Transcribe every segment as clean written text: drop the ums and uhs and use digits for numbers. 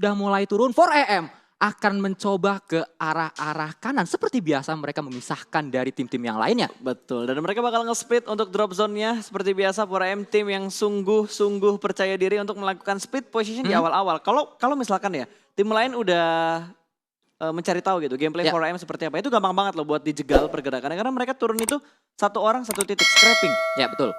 Sudah mulai turun 4AM akan mencoba ke arah-arah kanan. Seperti biasa mereka memisahkan dari tim-tim yang lainnya. Betul, dan mereka bakal nge-split untuk drop zone-nya. Seperti biasa 4AM tim yang sungguh-sungguh percaya diri untuk melakukan split position di awal-awal. Kalau misalkan ya, tim lain udah mencari tahu gitu gameplay 4AM seperti apa. Itu gampang banget loh buat dijegal pergerakannya. Karena mereka turun itu satu orang satu titik, scrapping. Ya betul.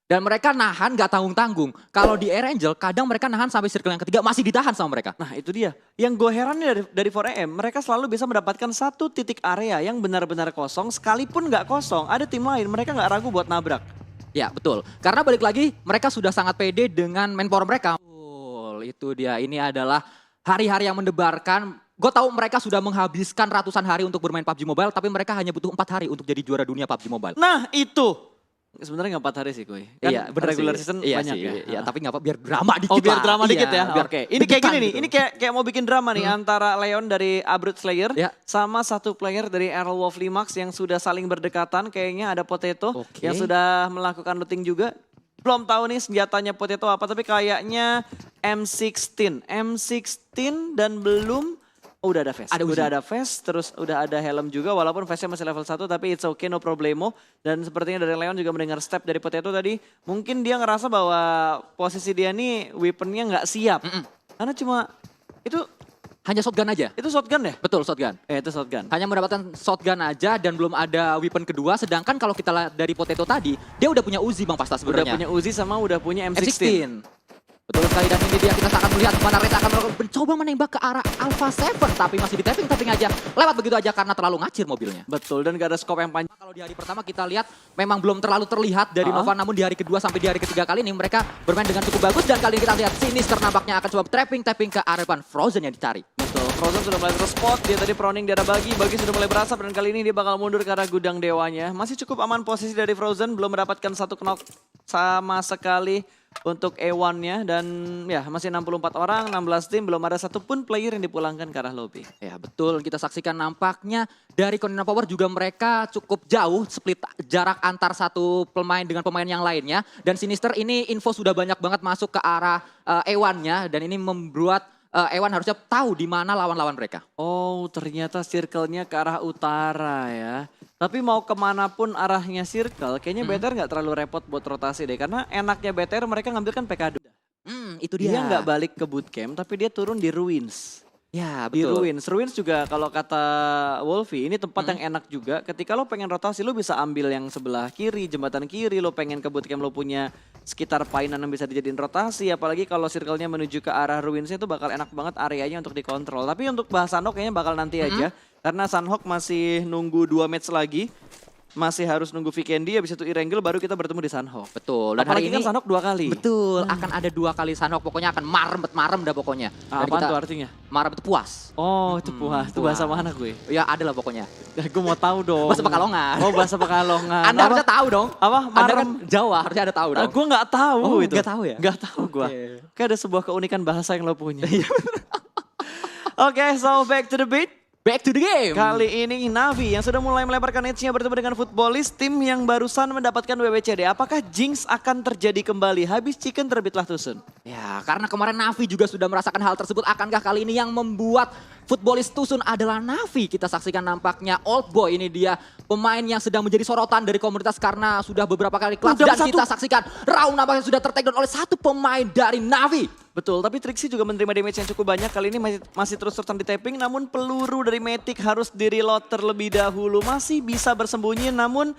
Dan mereka nahan gak tanggung-tanggung. Kalau di Air Angel kadang mereka nahan sampai circle yang ketiga masih ditahan sama mereka. Nah itu dia. Yang gue herannya dari 4AM, mereka selalu bisa mendapatkan satu titik area yang benar-benar kosong. Sekalipun gak kosong, ada tim lain mereka gak ragu buat nabrak. Ya betul. Karena balik lagi mereka sudah sangat pede dengan manpower mereka. Betul, itu dia. Ini adalah hari-hari yang mendebarkan. Gue tahu mereka sudah menghabiskan ratusan hari untuk bermain PUBG Mobile. Tapi mereka hanya butuh 4 hari untuk jadi juara dunia PUBG Mobile. Nah itu. Sebenarnya gak 4 hari sih gue. Kan iya, bener regular sih. season Iya banyak sih, ya. Iya, tapi gak apa biar drama dikit Oh biar lah. drama dikit ya. Biar Oke. Ini kayak gini nih. gitu. Ini kayak mau bikin drama nih antara Leon dari Abroad Slayer sama satu player dari Errol Wolf Limax yang sudah saling berdekatan. Kayaknya ada Potato yang sudah melakukan looting juga. Belum tahu nih senjatanya Potato apa, tapi kayaknya M16. M16 dan belum udah ada vest. Udah ada vest, terus udah ada helm juga walaupun vestnya masih level 1 tapi it's okay, no problemo. Dan sepertinya dari Leon juga mendengar step dari Potato tadi. Mungkin dia ngerasa bahwa posisi dia nih weaponnya nggak siap. Karena cuma itu hanya shotgun aja. Itu shotgun ya? Betul, shotgun. Itu shotgun. Hanya mendapatkan shotgun aja dan belum ada weapon kedua. Sedangkan kalau kita lihat dari Potato tadi, dia udah punya Uzi Bang Pasta sebenarnya. Udah punya Uzi sama udah punya M16. Betul sekali, dan ini dia kita akan melihat mana Reza akan mencoba menembak ke arah Alpha 7. Tapi masih di tapping aja. Lewat begitu aja karena terlalu ngacir mobilnya. Betul, dan gak ada scope yang panjang. Kalau di hari pertama kita lihat memang belum terlalu terlihat dari Nova. Namun di hari kedua sampai di hari ketiga kali ini mereka bermain dengan cukup bagus. Dan kali ini kita lihat Sinister nampaknya akan coba tapping ke arah depan. Frozen yang dicari. Betul, Frozen sudah mulai terspot. Dia tadi proning di arah Bagi sudah mulai berasap. Dan kali ini dia bakal mundur ke arah gudang dewanya. Masih cukup aman posisi dari Frozen. Belum mendapatkan satu knock sama sekali untuk E1-nya, dan ya masih 64 orang, 16 tim, belum ada satupun player yang dipulangkan ke arah lobby. Ya betul, kita saksikan nampaknya dari Konina Power juga mereka cukup jauh split jarak antar satu pemain dengan pemain yang lainnya. Dan Sinister ini info sudah banyak banget masuk ke arah E1-nya dan ini membuat E1 harusnya tahu di mana lawan-lawan mereka. Oh ternyata circle-nya ke arah utara ya. Tapi mau kemanapun arahnya circle, kayaknya BTR nggak terlalu repot buat rotasi deh. Karena enaknya BTR mereka ngambil kan PK2. Itu dia. Dia nggak balik ke bootcamp, tapi dia turun di Ruins. Ya Di betul. Ruins juga kalau kata Wolfie, ini tempat yang enak juga. Ketika lo pengen rotasi, lo bisa ambil yang sebelah kiri, jembatan kiri. Lo pengen ke bootcamp, lo punya sekitar painan yang bisa dijadiin rotasi. Apalagi kalau circle-nya menuju ke arah Ruinsnya itu bakal enak banget areanya untuk dikontrol. Tapi untuk bahas Sunhawk kayaknya bakal nanti aja. Karena Sunhawk masih nunggu 2 match lagi. Masih harus nunggu Vikendi, habis itu Irangel baru kita bertemu di Sunhawk. Betul. Dan apalagi hari ini kan Sunhawk 2 kali. Betul, akan ada 2 kali Sunhawk. Pokoknya akan marem dah pokoknya. Apa tuh artinya? Marem itu puas. Oh itu puas, itu bahasa mana gue? Ya ada lah pokoknya. Gue mau tahu dong. Bahasa Pekalongan. Oh bahasa Pekalongan. Anda harusnya tahu dong. Apa? Anda kan Jawa, harusnya ada tahu dong. Gue nggak tahu itu. Nggak tahu ya? Nggak tahu gue. Kayak ada sebuah keunikan bahasa yang lo punya. Oke, so back to the beat. Back to the game. Kali ini Navi yang sudah mulai melebarkan edge-nya bertemu dengan Footballist, tim yang barusan mendapatkan WWCD. Apakah Jinx akan terjadi kembali? Habis Chicken terbitlah Tusun. Ya, karena kemarin Navi juga sudah merasakan hal tersebut. Akankah kali ini yang membuat Footballist Tusun adalah Navi? Kita saksikan nampaknya Old Boy, ini dia pemain yang sedang menjadi sorotan dari komunitas karena sudah beberapa kali clutch. Dan kita saksikan Raung nampaknya sudah tertake down oleh satu pemain dari Navi. Betul, tapi Trixie juga menerima damage yang cukup banyak. Kali ini masih terus terus di tapping, namun peluru dari Matic harus di-reload terlebih dahulu. Masih bisa bersembunyi, namun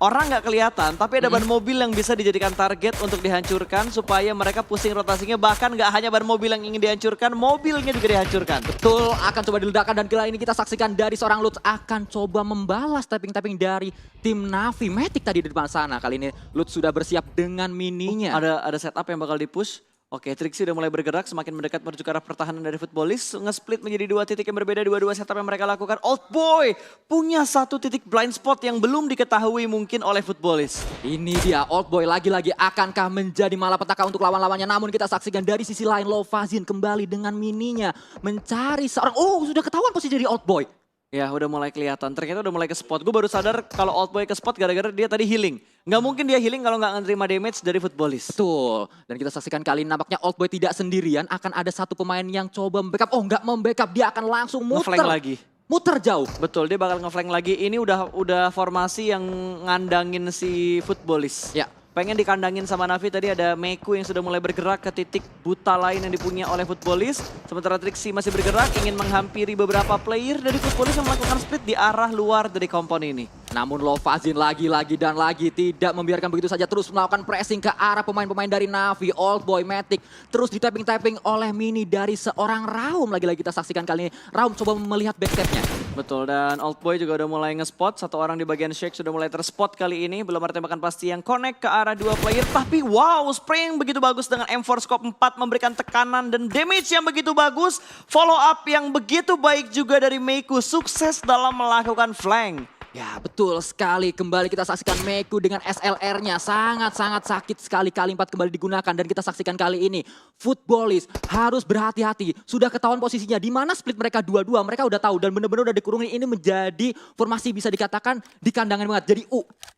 orang nggak kelihatan. Tapi ada ban mobil yang bisa dijadikan target untuk dihancurkan supaya mereka pusing rotasinya. Bahkan nggak hanya ban mobil yang ingin dihancurkan, mobilnya juga dihancurkan. Betul, akan coba diledakkan dan kali ini kita saksikan dari seorang Lutz akan coba membalas tapping-tapping dari tim Navi. Matic tadi di depan sana, kali ini Lutz sudah bersiap dengan mininya. Ada setup yang bakal dipush. Oke, Trixie udah mulai bergerak, semakin mendekat menuju ke arah pertahanan dari Footballist. Nge-split menjadi 2 titik yang berbeda, dua setup yang mereka lakukan. Old Boy punya 1 titik blind spot yang belum diketahui mungkin oleh Footballist. Ini dia, Old Boy lagi-lagi akankah menjadi malapetaka untuk lawan-lawannya. Namun kita saksikan dari sisi lain, Lovazin kembali dengan mininya. Mencari seorang, sudah ketahuan posisi dari Old Boy. Ya udah mulai kelihatan, ternyata udah mulai ke spot. Gue baru sadar kalau Old Boy ke spot gara-gara dia tadi healing. Nggak mungkin dia healing kalau nggak nerima damage dari Futbolist. Betul, dan kita saksikan kali ini nampaknya Old Boy tidak sendirian, akan ada satu pemain yang coba membackup. Oh nggak membackup, dia akan langsung muter. Ngeflank lagi. Muter jauh. Betul, dia bakal ngeflank lagi. Ini udah formasi yang ngandangin si Futbolist. Ya. Pengen dikandangin sama Navi, tadi ada Meku yang sudah mulai bergerak ke titik buta lain yang dipunya oleh Futbolist. Sementara Trixie masih bergerak, ingin menghampiri beberapa player dari Futbolist yang melakukan split di arah luar dari kompon ini. Namun Lovazin lagi dan lagi tidak membiarkan begitu saja, terus melakukan pressing ke arah pemain-pemain dari Navi, Old Boy, Matic. Terus di-tapping oleh Mini dari seorang Raum. Lagi-lagi kita saksikan kali ini, Raum coba melihat backstepnya. Betul, dan Old Boy juga udah mulai nge-spot. Satu orang di bagian Shake sudah mulai terspot kali ini. Belum ada tembakan pasti yang connect ke arah dua player. Tapi wow, spray yang begitu bagus dengan M4 Scope 4 memberikan tekanan dan damage yang begitu bagus. Follow up yang begitu baik juga dari Meku. Sukses dalam melakukan flank. Ya betul sekali, kembali kita saksikan Meku dengan SLR-nya sangat-sangat sakit sekali, kali 4 kembali digunakan. Dan kita saksikan kali ini Futbolist harus berhati-hati, sudah ketahuan posisinya di mana split mereka dua-dua, mereka udah tahu dan benar-benar udah dikurungin. Ini menjadi formasi bisa dikatakan di kandangan banget, jadi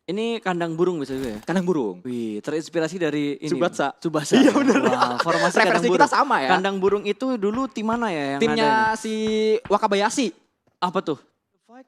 Ini kandang burung bisa juga ya? Kandang burung. Wih, terinspirasi dari ini. Tsubasa. Iya bener. Wow, formasi kandang burung. Kita sama ya. Kandang burung itu dulu tim mana ya yang timnya ada si Wakabayashi. Apa tuh?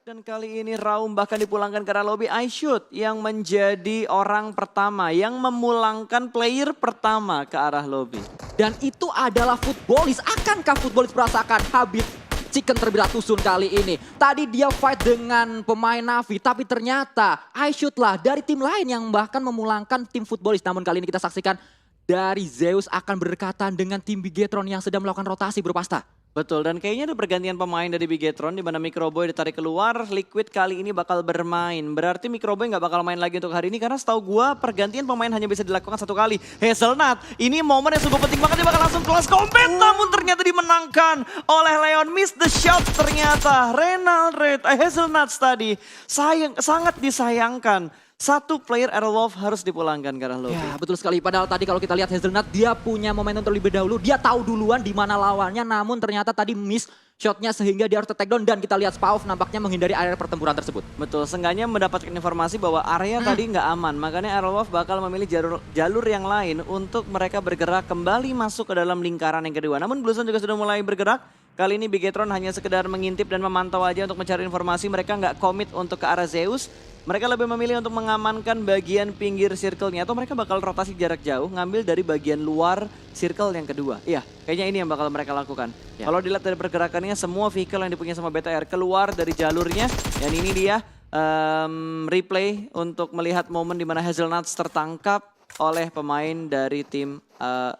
Dan kali ini Raum bahkan dipulangkan ke arah lobby iShoot yang menjadi orang pertama yang memulangkan player pertama ke arah lobby. Dan itu adalah Futbolist. Akankah Futbolist merasakan habis chicken terberat tusun kali ini? Tadi dia fight dengan pemain Navi, tapi ternyata iShoot lah dari tim lain yang bahkan memulangkan tim Futbolist. Namun kali ini kita saksikan dari Zeus akan berdekatan dengan tim Bigetron yang sedang melakukan rotasi Bro Pasta. Betul, dan kayaknya ada pergantian pemain dari Bigetron di mana Microboy ditarik keluar. Liquid kali ini bakal bermain. Berarti Microboy nggak bakal main lagi untuk hari ini karena setahu gua pergantian pemain hanya bisa dilakukan satu kali. Hazelnut, ini momen yang sungguh penting banget, dia bakal langsung close combat. Namun ternyata dimenangkan oleh Leon. Miss the shot ternyata. Hazelnut tadi sangat disayangkan. Satu player Aerolove harus dipulangkan ke arah lobby. Ya betul sekali, padahal tadi kalau kita lihat Hazelnut dia punya momentum terlebih dahulu. Dia tahu duluan di mana lawannya, namun ternyata tadi miss shotnya sehingga dia harus takedown. Dan kita lihat Spaov nampaknya menghindari area pertempuran tersebut. Betul, seenggaknya mendapatkan informasi bahwa area tadi nggak aman. Makanya Aerolove bakal memilih jalur yang lain untuk mereka bergerak kembali masuk ke dalam lingkaran yang kedua. Namun Bluezone juga sudah mulai bergerak. Kali ini Bigetron hanya sekedar mengintip dan memantau aja untuk mencari informasi. Mereka nggak komit untuk ke arah Zeus. Mereka lebih memilih untuk mengamankan bagian pinggir circle-nya. Atau mereka bakal rotasi jarak jauh, ngambil dari bagian luar circle yang kedua. Iya, kayaknya ini yang bakal mereka lakukan. Ya. Kalau dilihat dari pergerakannya, semua vehicle yang dipunya sama BTR keluar dari jalurnya. Dan ini dia replay untuk melihat momen di mana Hazelnuts tertangkap oleh pemain dari tim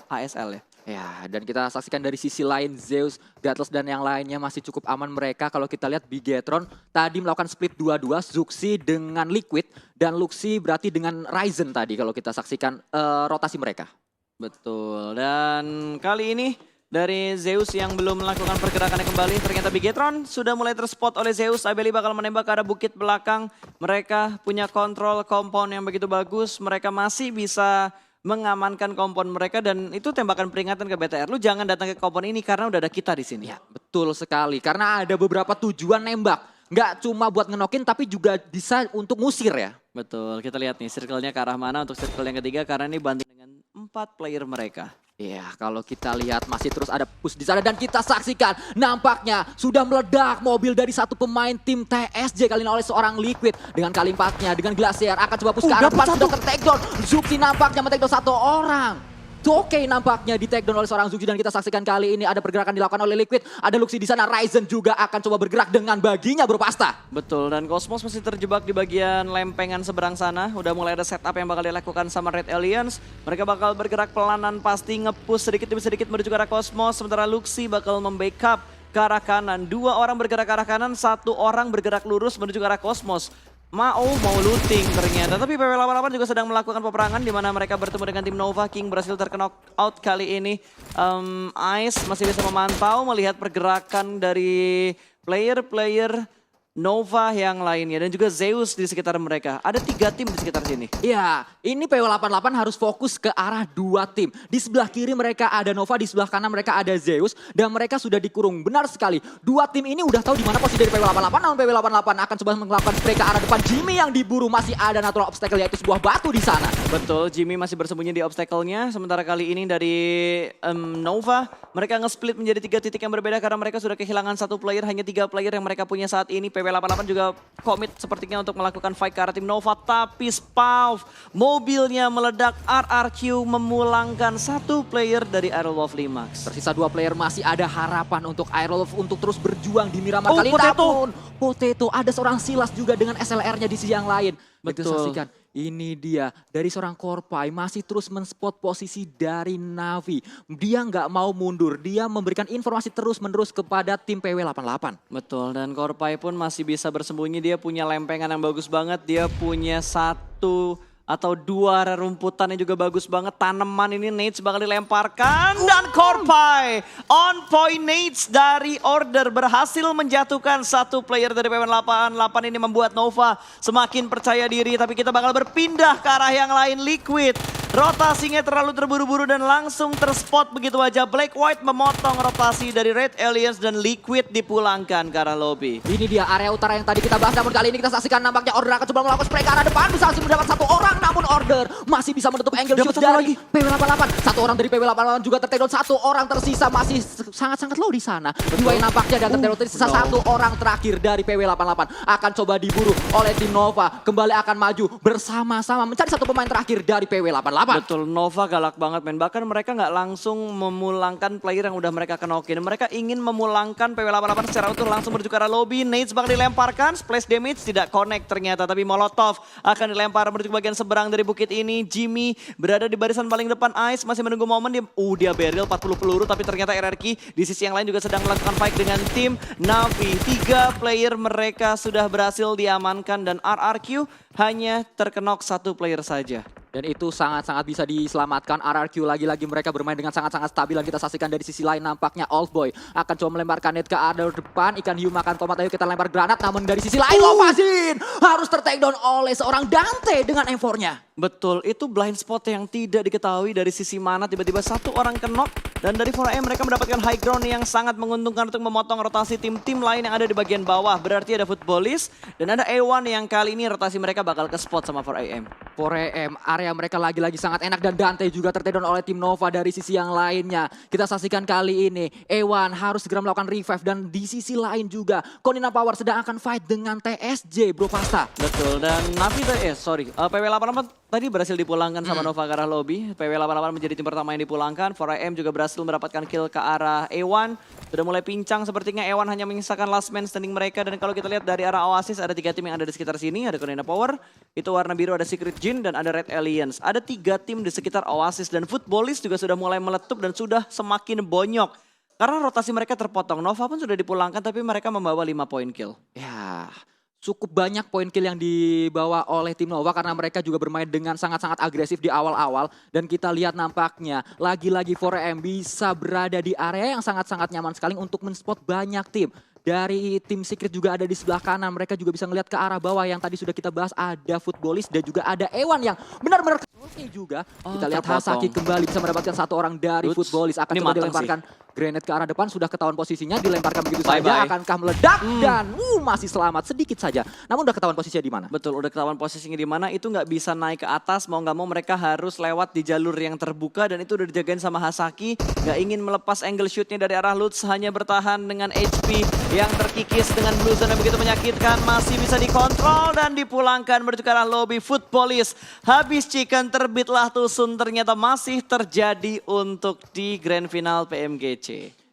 ASL ya. Ya, dan kita saksikan dari sisi lain Zeus, Gatlos dan yang lainnya masih cukup aman mereka. Kalau kita lihat Bigetron tadi melakukan split 2-2, Zuxi dengan Liquid dan Luxi berarti dengan Ryzen tadi kalau kita saksikan rotasi mereka. Betul, dan kali ini dari Zeus yang belum melakukan pergerakannya kembali, ternyata Bigetron sudah mulai terspot oleh Zeus. Abeli bakal menembak ke arah bukit belakang. Mereka punya kontrol kompon yang begitu bagus, mereka masih bisa mengamankan kompon mereka dan itu tembakan peringatan ke BTR. Lu jangan datang ke kompon ini karena udah ada kita di sini. Ya, betul sekali. Karena ada beberapa tujuan nembak. Nggak cuma buat ngenokin tapi juga bisa untuk ngusir ya. Betul, kita lihat nih circle-nya ke arah mana untuk circle yang ketiga karena ini banding dengan 4 player mereka. Iya, kalau kita lihat masih terus ada push di sana dan kita saksikan nampaknya sudah meledak mobil dari satu pemain tim TSJ kali ini oleh seorang Liquid dengan kali 4-nya dengan Glacier akan coba push ke arah depan sudah ke-takedown. Zuxi nampaknya men-takedown satu orang. Oke, nampaknya di takedown oleh seorang Zuxi dan kita saksikan kali ini ada pergerakan dilakukan oleh Liquid. Ada Luxi di sana, Ryzen juga akan coba bergerak dengan baginya Bro Pasta. Betul, dan Cosmos masih terjebak di bagian lempengan seberang sana. Udah mulai ada setup yang bakal dilakukan sama Red Alliance. Mereka bakal bergerak pelanan pasti nge-push sedikit demi sedikit menuju ke arah Cosmos. Sementara Luxi bakal membackup ke arah kanan. 2 orang bergerak ke arah kanan, 1 orang bergerak lurus menuju ke arah Cosmos. Mau looting ternyata, tapi PW88 juga sedang melakukan peperangan di mana mereka bertemu dengan tim Nova. King berhasil terkena out kali ini. Ice masih bisa memantau, melihat pergerakan dari player-player Nova yang lainnya, dan juga Zeus di sekitar mereka. Ada 3 tim di sekitar sini. Iya, ini PW88 harus fokus ke arah 2 tim. Di sebelah kiri mereka ada Nova, di sebelah kanan mereka ada Zeus. Dan mereka sudah dikurung, benar sekali. 2 tim ini udah tahu di mana posisi dari PW88, namun PW88 akan coba melakukan spray ke arah depan. Jimmy yang diburu, masih ada natural obstacle yaitu sebuah batu di sana. Betul, Jimmy masih bersembunyi di obstacle-nya. Sementara kali ini dari Nova, mereka nge-split menjadi 3 titik yang berbeda karena mereka sudah kehilangan 1 player, hanya 3 player yang mereka punya saat ini. PW88 juga komit sepertinya untuk melakukan fight ke arah tim Nova, tapi Spav mobilnya meledak. RRQ memulangkan 1 player dari Aerowolf Limax. Tersisa 2 player, masih ada harapan untuk Aerowolf untuk terus berjuang di Miramar kali ini. Potato. Namun Potato, ada seorang Silas juga dengan SLR-nya di sisi yang lain. Betul. Kita saksikan, ini dia dari seorang Korpai masih terus men-spot posisi dari Navi. Dia nggak mau mundur, dia memberikan informasi terus-menerus kepada tim PW88. Betul, dan Korpai pun masih bisa bersembunyi. Dia punya lempengan yang bagus banget, dia punya 1 atau 2 rerumputan yang juga bagus banget. Tanaman ini nades bakal dilemparkan dan Korpai on point nades dari Order berhasil menjatuhkan 1 player dari PW88. Ini membuat Nova semakin percaya diri, tapi kita bakal berpindah ke arah yang lain. Liquid rotasinya terlalu terburu-buru dan langsung terspot begitu aja. Black White memotong rotasi dari Red Aliens dan Liquid dipulangkan ke arah lobby. Ini dia area utara yang tadi kita bahas, namun kali ini kita saksikan nampaknya Order akan coba melakukan spray ke arah depan. Bisa langsung mendapat 1 orang, namun Order masih bisa menutup angle shoot dari PW88. 1 orang dari PW88 juga tertakedown, 1 orang tersisa masih sangat-sangat low di sana. Dua yang nampaknya dan tertakedown, tersisa 1 orang terakhir dari PW88. Akan coba diburu oleh tim Nova, kembali akan maju bersama-sama mencari 1 pemain terakhir dari PW88. Betul, Nova galak banget men. Bahkan mereka nggak langsung memulangkan player yang udah mereka kenokin. Mereka ingin memulangkan PW88 secara utuh, langsung menuju ke arah lobby. Nades bakal dilemparkan, splash damage tidak connect ternyata. Tapi Molotov akan dilempar menuju ke bagian seberang dari bukit ini. Jimmy berada di barisan paling depan Ice, masih menunggu momen. Dia barrel 40 peluru, tapi ternyata RRQ di sisi yang lain juga sedang melakukan fight dengan tim Navi. 3 player mereka sudah berhasil diamankan dan RRQ hanya terkenok 1 player saja. Dan itu sangat-sangat bisa diselamatkan. RRQ lagi-lagi mereka bermain dengan sangat-sangat stabil. Dan kita saksikan dari sisi lain nampaknya Oldboy akan coba melemparkan net ke arah depan. Ikan Hiu makan tomat, ayo kita lempar granat. Namun dari sisi lain Lovazin harus tertakedown oleh seorang Dante dengan M4-nya. Betul, itu blind spot yang tidak diketahui dari sisi mana tiba-tiba 1 orang kenok. Dan dari 4AM mereka mendapatkan high ground yang sangat menguntungkan untuk memotong rotasi tim-tim lain yang ada di bagian bawah. Berarti ada Footballist dan ada A1 yang kali ini rotasi mereka bakal ke spot sama 4AM. 4AM, area mereka lagi-lagi sangat enak dan Dante juga tertakedown oleh tim Nova dari sisi yang lainnya. Kita saksikan kali ini, A1 harus segera melakukan revive dan di sisi lain juga Konina Power sedang akan fight dengan TSJ Bro Pasta. Betul, dan Navi PW88 tadi berhasil dipulangkan sama Nova ke arah lobby. PW88 menjadi tim pertama yang dipulangkan. 4AM juga berhasil mendapatkan kill ke arah A1. Sudah mulai pincang sepertinya, A1 hanya menyisakan last man standing mereka. Dan kalau kita lihat dari arah Oasis ada 3 tim yang ada di sekitar sini. Ada Konina Power, itu warna biru, ada Secret Jin dan ada Red Aliens. Ada 3 tim di sekitar Oasis dan Footballist juga sudah mulai meletup dan sudah semakin bonyok. Karena rotasi mereka terpotong. Nova pun sudah dipulangkan tapi mereka membawa 5 poin kill. Ya, cukup banyak poin kill yang dibawa oleh tim Nova karena mereka juga bermain dengan sangat-sangat agresif di awal-awal. Dan kita lihat nampaknya lagi-lagi 4AM bisa berada di area yang sangat-sangat nyaman sekali untuk men-spot banyak tim. Dari tim Secret juga ada di sebelah kanan, mereka juga bisa ngelihat ke arah bawah yang tadi sudah kita bahas, ada Footballist dan juga ada Ewan yang benar-benar juga. Kita lihat Hasaki kembali bisa mendapatkan 1 orang dari Footballist, akan coba dilemparkan grenade ke arah depan, sudah ketahuan posisinya, dilemparkan begitu saja, akankah meledak dan masih selamat sedikit saja. Namun udah ketahuan posisinya di mana? Betul, udah ketahuan posisinya di mana, itu nggak bisa naik ke atas, mau nggak mau mereka harus lewat di jalur yang terbuka dan itu udah dijagain sama Hasaki, nggak ingin melepas angle shootnya dari arah Lutz, hanya bertahan dengan HP yang terkikis dengan blue zone yang begitu menyakitkan, masih bisa dikontrol dan dipulangkan menuju ke arah lobby. Footballist habis chicken, terbitlah tusun, ternyata masih terjadi untuk di grand final PMGC.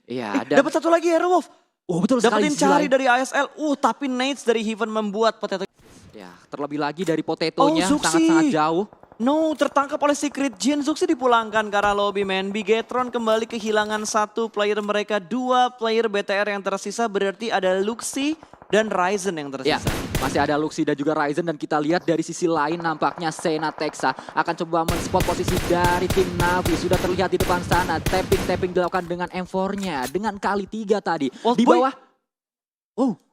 Iya, dapat 1 lagi Aerowolf. Oh betul sekali. Dapetin cari dari ASL. Tapi nades dari Heaven membuat Potato. Ya, terlebih lagi dari Potatonya sangat-sangat jauh. No, tertangkap oleh Secret Jin. Zuxi dipulangkan ke arah lobby, man. Bigetron kembali kehilangan 1 player mereka. 2 player BTR yang tersisa, berarti ada Luxi dan Ryzen yang tersisa. Ya, masih ada Luxi dan juga Ryzen, dan kita lihat dari sisi lain nampaknya Sena Texa akan coba men-spot posisi dari tim Navi. Sudah terlihat di depan sana, tapping dilakukan dengan M4-nya dengan kali 3 tadi. Di bawah.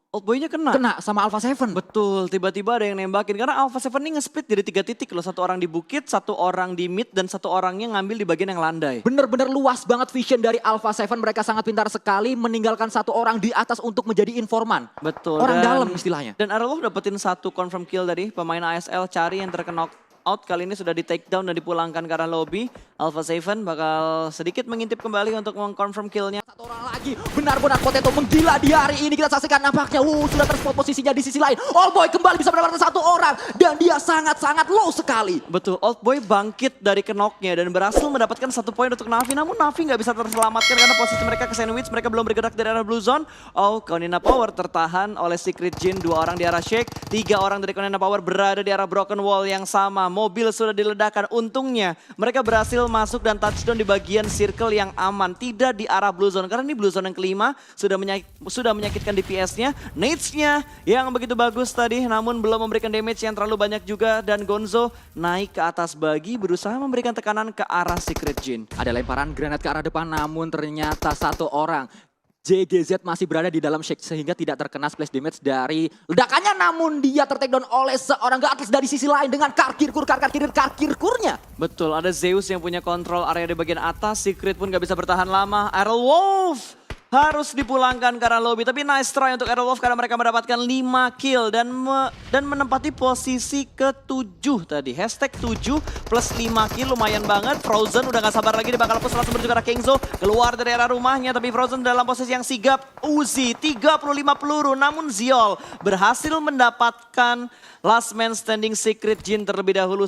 Old Boy-nya kena. Kena sama Alpha 7. Betul, tiba-tiba ada yang nembakin. Karena Alpha 7 ini nge-split jadi 3 titik loh. 1 orang di bukit, 1 orang di mid, dan 1 orangnya ngambil di bagian yang landai. Bener-bener luas banget vision dari Alpha 7. Mereka sangat pintar sekali meninggalkan 1 orang di atas untuk menjadi informan. Betul. Orang dalam istilahnya. Dan Arlov dapetin 1 confirm kill tadi. Pemain ASL cari yang terkena out. Kali ini sudah di take down dan dipulangkan ke arah lobby. Alpha 7 bakal sedikit mengintip kembali untuk meng-confirm killnya. 1 orang lagi, benar-benar Potato menggila di hari ini. Kita saksikan nampaknya, sudah terspot posisinya di sisi lain. Old Boy kembali bisa mendapatkan 1 orang. Dan dia sangat-sangat low sekali. Betul, Old Boy bangkit dari knocknya dan berhasil mendapatkan 1 poin untuk Navi. Namun Navi nggak bisa terselamatkan karena posisi mereka ke sandwich. Mereka belum bergerak dari arah blue zone. Oh, Konina Power tertahan oleh Secret Jin. 2 orang di arah Shake, 3 orang dari Konina Power berada di arah broken wall yang sama. Mobil sudah diledakkan. Untungnya mereka berhasil masuk dan touchdown di bagian circle yang aman. Tidak di arah blue zone. Karena ini blue zone yang kelima sudah menyakitkan DPS-nya. Nades-nya yang begitu bagus tadi namun belum memberikan damage yang terlalu banyak juga. Dan Gonzo naik ke atas bagi berusaha memberikan tekanan ke arah Secret Jin. Ada lemparan granat ke arah depan namun ternyata 1 orang. JGZ masih berada di dalam shake sehingga tidak terkena splash damage dari ledakannya. Namun dia tertake down oleh seorang Gatles dari sisi lain dengan karkirkurnya. Betul, ada Zeus yang punya kontrol area di bagian atas. Secret pun gak bisa bertahan lama. Aerolwolf harus dipulangkan ke arah lobby. Tapi nice try untuk Aerolwolf karena mereka mendapatkan 5 kill dan menempati posisi ke-7 tadi. Hashtag 7 plus 5 kill lumayan banget. Frozen udah gak sabar lagi, dia bakal push langsung menuju ke arah Kingzo. Keluar dari area rumahnya tapi Frozen dalam posisi yang sigap. Uzi 35 peluru namun Ziol berhasil mendapatkan last man standing Secret Jin terlebih dahulu.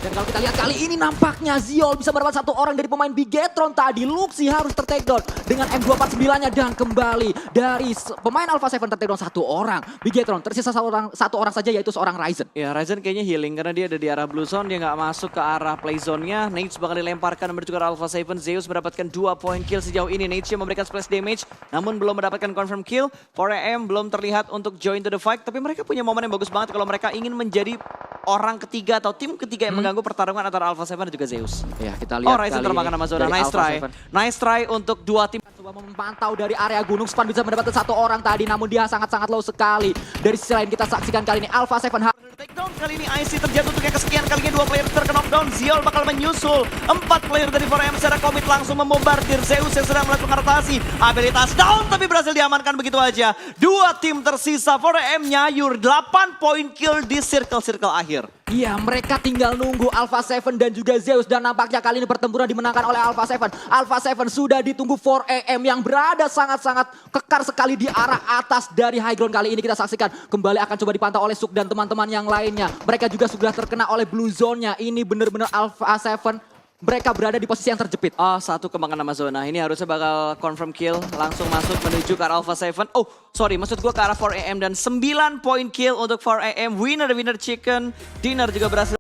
Dan kalau kita lihat kali ini nampaknya Ziol bisa mendapatkan 1 orang dari pemain Bigetron tadi. Luxi harus ter-take down dengan M249-nya dan kembali dari pemain Alpha 7 ter-take down 1 orang. Bigetron tersisa 1 orang saja yaitu seorang Ryzen. Ya Ryzen kayaknya healing karena dia ada di arah blue zone. Dia nggak masuk ke arah play zone-nya. Nades bakal dilemparkan menuju ke arah Alpha 7. Zeus mendapatkan 2 poin kill sejauh ini. Nades-nya memberikan splash damage namun belum mendapatkan confirm kill. 4AM belum terlihat untuk join to the fight. Tapi mereka punya momen yang bagus banget kalau mereka ingin menjadi orang ketiga atau tim ketiga yang mengganggu pertarungan antara Alpha 7 dan juga Zeus. Ya kita lihat Ryzen termakan sama zona. Nice try. Nice try untuk 2 tim. Coba memantau dari area gunung. Span bisa mendapatkan 1 orang tadi namun dia sangat-sangat low sekali. Dari sisi lain kita saksikan kali ini Alpha 7 takedown kali ini IC terjatuh untuk yang kesekian kalinya 2 player terknockdown. Ziol bakal menyusul 4 player dari 4AM secara komit langsung membombardir Zeus yang sedang melakukan rotasi. Abilitas down tapi berhasil diamankan begitu aja. 2 tim tersisa 4AM nyayur 8 poin kill di circle-circle akhir. Iya, mereka tinggal nunggu Alpha 7 dan juga Zeus. Dan nampaknya kali ini pertempuran dimenangkan oleh Alpha 7. Alpha 7 sudah ditunggu 4AM yang berada sangat-sangat kekar sekali di arah atas dari high ground. Kali ini kita saksikan kembali akan coba dipantau oleh Suk dan teman-teman yang lainnya. Mereka juga sudah terkena oleh blue zone-nya. Ini benar-benar Alpha 7. Mereka berada di posisi yang terjepit. Satu kembangan nama zona. Ini harusnya bakal confirm kill. Langsung masuk menuju ke arah Alpha 7. Maksud gue ke arah 4AM dan 9 poin kill untuk 4AM. Winner chicken dinner juga berhasil